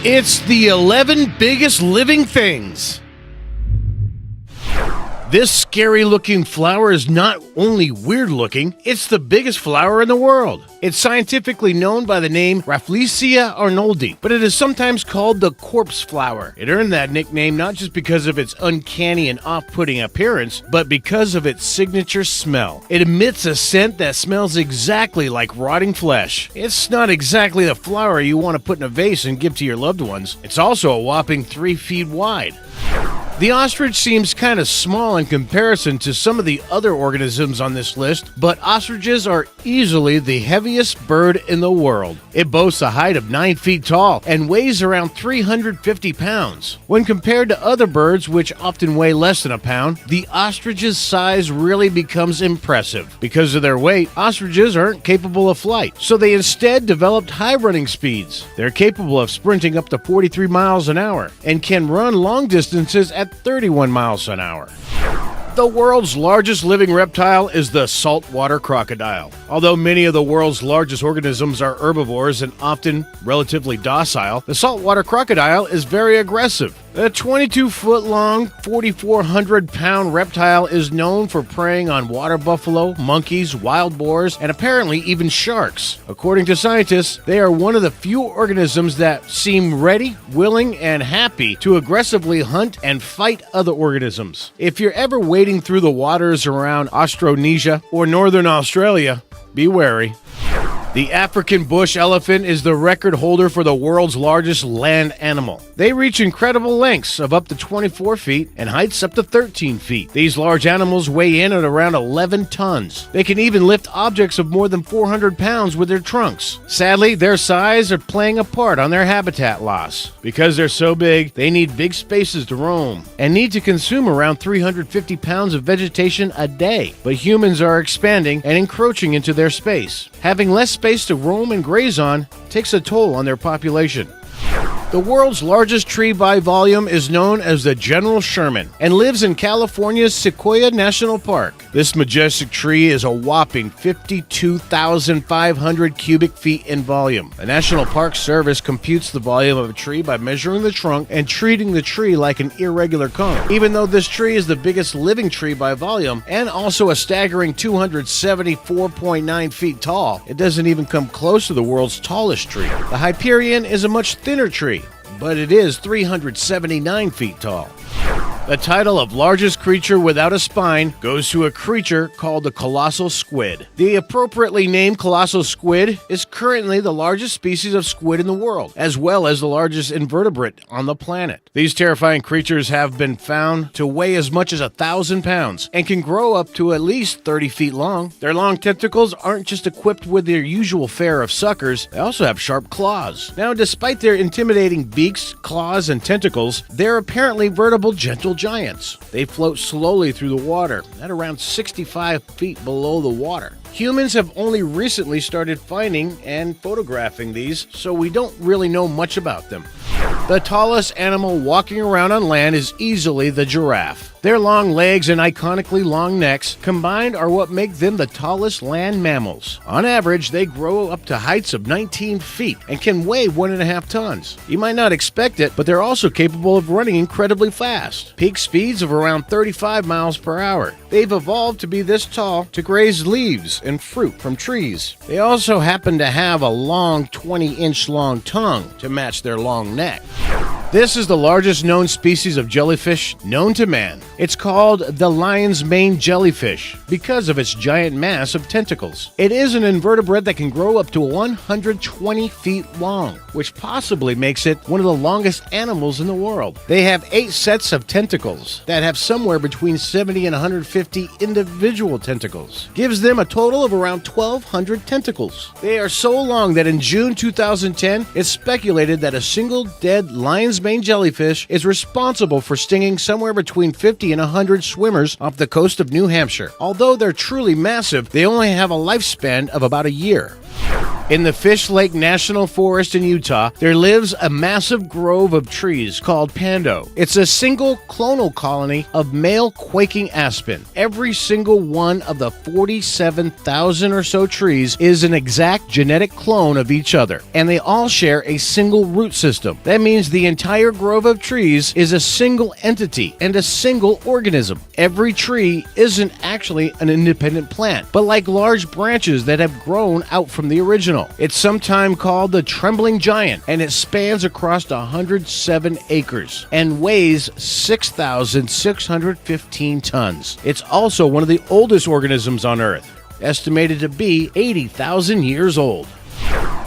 It's the 11 biggest living things. This scary-looking flower is not only weird-looking, it's the biggest flower in the world. It's scientifically known by the name Rafflesia arnoldi, but it is sometimes called the corpse flower. It earned that nickname not just because of its uncanny and off-putting appearance, but because of its signature smell. It emits a scent that smells exactly like rotting flesh. It's not exactly the flower you want to put in a vase and give to your loved ones. It's also a whopping 3 feet wide. The ostrich seems kind of small in comparison to some of the other organisms on this list, but ostriches are easily the heaviest bird in the world. It boasts a height of 9 feet tall and weighs around 350 pounds. When compared to other birds, which often weigh less than a pound, the ostrich's size really becomes impressive. Because of their weight, ostriches aren't capable of flight, so they instead developed high running speeds. They're capable of sprinting up to 43 miles an hour and can run long distances at 31 miles an hour. The world's largest living reptile is the saltwater crocodile. Although many of the world's largest organisms are herbivores and often relatively docile, the saltwater crocodile is very aggressive. The 22-foot-long, 4,400-pound reptile is known for preying on water buffalo, monkeys, wild boars, and apparently even sharks. According to scientists, they are one of the few organisms that seem ready, willing, and happy to aggressively hunt and fight other organisms. If you're ever wading through the waters around Austronesia or northern Australia, be wary. The African bush elephant is the record holder for the world's largest land animal. They reach incredible lengths of up to 24 feet and heights up to 13 feet. These large animals weigh in at around 11 tons. They can even lift objects of more than 400 pounds with their trunks. Sadly, their size are playing a part on their habitat loss. Because they're so big, they need big spaces to roam and need to consume around 350 pounds of vegetation a day. But humans are expanding and encroaching into their space. Having less space to roam and graze on takes a toll on their population. The world's largest tree by volume is known as the General Sherman and lives in California's Sequoia National Park. This majestic tree is a whopping 52,500 cubic feet in volume. The National Park Service computes the volume of a tree by measuring the trunk and treating the tree like an irregular cone. Even though this tree is the biggest living tree by volume and also a staggering 274.9 feet tall, it doesn't even come close to the world's tallest tree. The Hyperion is a much thinner tree, but it is 379 feet tall. The title of largest creature without a spine goes to a creature called the colossal squid. The appropriately named colossal squid is currently the largest species of squid in the world, as well as the largest invertebrate on the planet. These terrifying creatures have been found to weigh as much as 1,000 pounds and can grow up to at least 30 feet long. Their long tentacles aren't just equipped with their usual fare of suckers, they also have sharp claws. Now, despite their intimidating beaks, claws, and tentacles, they're apparently veritable gentle giants. They float slowly through the water at around 65 feet below the water. Humans have only recently started finding and photographing these, so we don't really know much about them. The tallest animal walking around on land is easily the giraffe. Their long legs and iconically long necks combined are what make them the tallest land mammals. On average, they grow up to heights of 19 feet and can weigh 1.5 tons. You might not expect it, but they're also capable of running incredibly fast. Peak speeds of around 35 miles per hour. They've evolved to be this tall to graze leaves and fruit from trees. They also happen to have a long 20-inch long tongue to match their long neck. This is the largest known species of jellyfish known to man. It's called the lion's mane jellyfish because of its giant mass of tentacles. It is an invertebrate that can grow up to 120 feet long, which possibly makes it one of the longest animals in the world. They have 8 sets of tentacles that have somewhere between 70 and 150 individual tentacles. Gives them a total of around 1,200 tentacles. They are so long that in June 2010, it's speculated that a single dead lion's mane jellyfish is responsible for stinging somewhere between 50 and 100 swimmers off the coast of New Hampshire. Although they're truly massive, they only have a lifespan of about a year. In the Fish Lake National Forest in Utah, there lives a massive grove of trees called Pando. It's a single clonal colony of male quaking aspen. Every single one of the 47,000 or so trees is an exact genetic clone of each other, and they all share a single root system. That means the entire grove of trees is a single entity and a single organism. Every tree isn't actually an independent plant, but like large branches that have grown out from the original. It's sometimes called the trembling giant, and it spans across 107 acres and weighs 6,615 tons. It's also one of the oldest organisms on Earth, estimated to be 80,000 years old.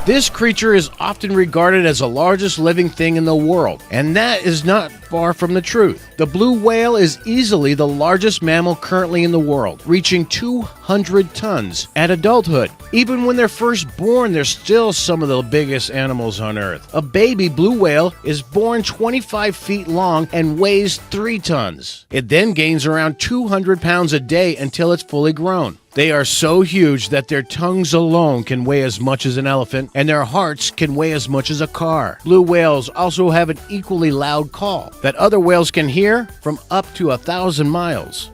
This creature is often regarded as the largest living thing in the world, and that is not far from the truth. The blue whale is easily the largest mammal currently in the world, reaching 200 tons at adulthood. Even when they're first born, they're still some of the biggest animals on Earth. A baby blue whale is born 25 feet long and weighs 3 tons. It then gains around 200 pounds a day until it's fully grown. They are so huge that their tongues alone can weigh as much as an elephant, and their hearts can weigh as much as a car. Blue whales also have an equally loud call that other whales can hear from up to 1,000 miles.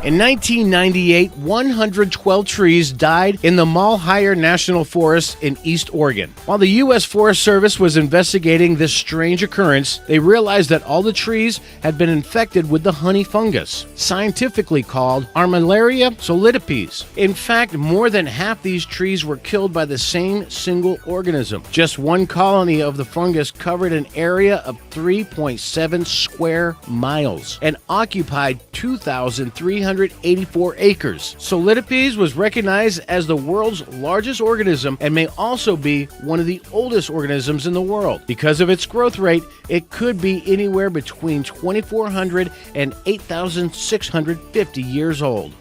In 1998, 112 trees died in the Malheur National Forest in East Oregon. While the U.S. Forest Service was investigating this strange occurrence, they realized that all the trees had been infected with the honey fungus, scientifically called Armillaria solitipes. In fact, more than half these trees were killed by the same single organism. Just one colony of the fungus covered an area of 3.7 square miles and occupied 2,384 acres. Solitipes was recognized as the world's largest organism and may also be one of the oldest organisms in the world. Because of its growth rate, it could be anywhere between 2,400 and 8,650 years old.